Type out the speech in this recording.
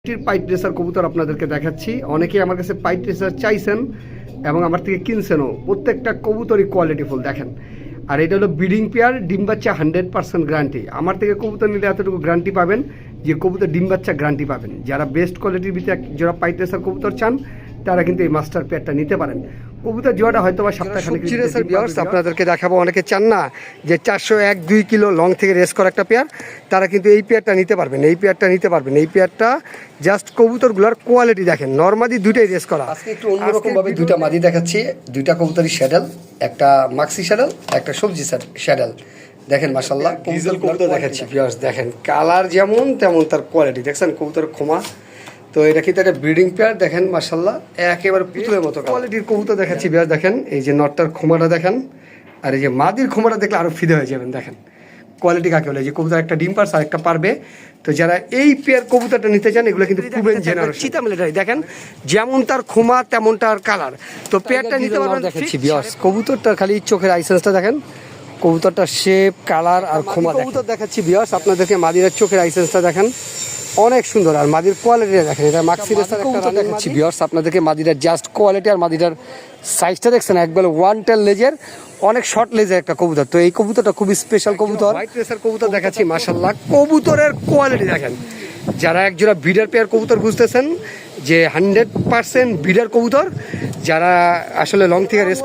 Pint racer কবুতর আপনাদেরকে দেখাচ্ছি। অনেকেই আমার কাছে পাইট রেসার চাইছেন এবং আমার থেকে কিনছেনও। প্রত্যেকটা কবুতরই কোয়ালিটিফুল দেখেন। আর এটা হলো ব্রিডিং পেয়ার, ডিম বাচ্চা 100% গ্যারান্টি। আমার থেকে কবুতর নিলে এতটুকু গ্যারান্টি পাবেন যে কবুতর ডিম বাচ্চা গ্যারান্টি পাবেন। যারা বেস্ট কোয়ালিটির ভিতরে যারা পাইট রেসার কবুতর চান তারা কিন্তু এই মাস্টার পেয়ারটা নিতে পারেন। কবুতর জোয়াটা হয়তো বা সপ্তাহখানেক আপনাদেরকে দেখাবো। অনেকে চান না যে 401-2 কিলো লং থেকে রেস করা একটা পেয়ার, তারা কিন্তু এই পেয়ারটা নিতে পারবেন। এই পেয়ারটা জাস্ট কবুতরগুলোর কোয়ালিটি দেখেন। নর্মালি দুইটাই রেস করা। আজকে একটু অন্যরকমভাবে দুইটা মাদি দেখাচ্ছি। দুইটা কবুতরই শ্যাডেল, একটা মাক্সি শ্যাডেল, একটা সবজি শ্যাডেল। দেখেন মাশাআল্লাহ কবুতর দেখাচ্ছি ভিউয়ার্স। দেখেন কালার যেমন তেমন তার কোয়ালিটি দেখছেন। কবুতর খোমা তো এটা কিন্তু একটা ব্রিডিং পেয়ার। দেখেন মাশাআল্লাহ একেবারে পুতুলের মতো কোয়ালিটির কবুতর দেখাচ্ছি ভিউয়ার্স। দেখেন এই যে নটটার খোমাটা দেখেন, আর এই যে মাদির খোমাটা দেখলে আরো ফিদে হয়ে যাবেন। দেখেন কোয়ালিটি কাকে বলে, যে কবুতর একটা ডিম পারছে আর একটা পারবে। তো যারা এই পেয়ার কবুতরটা নিতে চান এগুলো কিন্তু প্রুভেন জেনারেশন চিতা মিলিটারি। দেখেন যেমন তার খোমা তেমন তার কালার। তো পেয়ারটা নিতে পারবেন। দেখাচ্ছি ভিউয়ার্স কবুতরটার খালি চোখের আইসেন্সটা দেখেন, কবুতরটার শেপ কালার আর খোমা কবুতর দেখাচ্ছি ভিউয়ার্স আপনাদেরকে। মাদিরের চোখের আইসেন্সটা দেখেন অনেক সুন্দর, আর মাদির কোয়ালিটিটা দেখেন। এটা মাক্সি রেসার কবুতর দেখাচ্ছি ভিউয়ার্স আপনাদেরকে। মাদিরার জাস্ট কোয়ালিটি আর মাদিরার সাইজটা দেখছেন, একবার ওয়ান টেল লেজের, অনেক শর্ট লেজের একটা কবুতর। তো এই কবুতরটা খুবই স্পেশাল কবুতর। হোয়াইট রেসার কবুতর দেখাচ্ছি মাশাআল্লাহ। কবুতরের কোয়ালিটি দেখেন। যারা একজোড়া ব্রিডার পেয়ার কবুতর খুঁজতেছেন, যে 100% ব্রিডার কবুতর, যারা আসলে লং থেকে রেস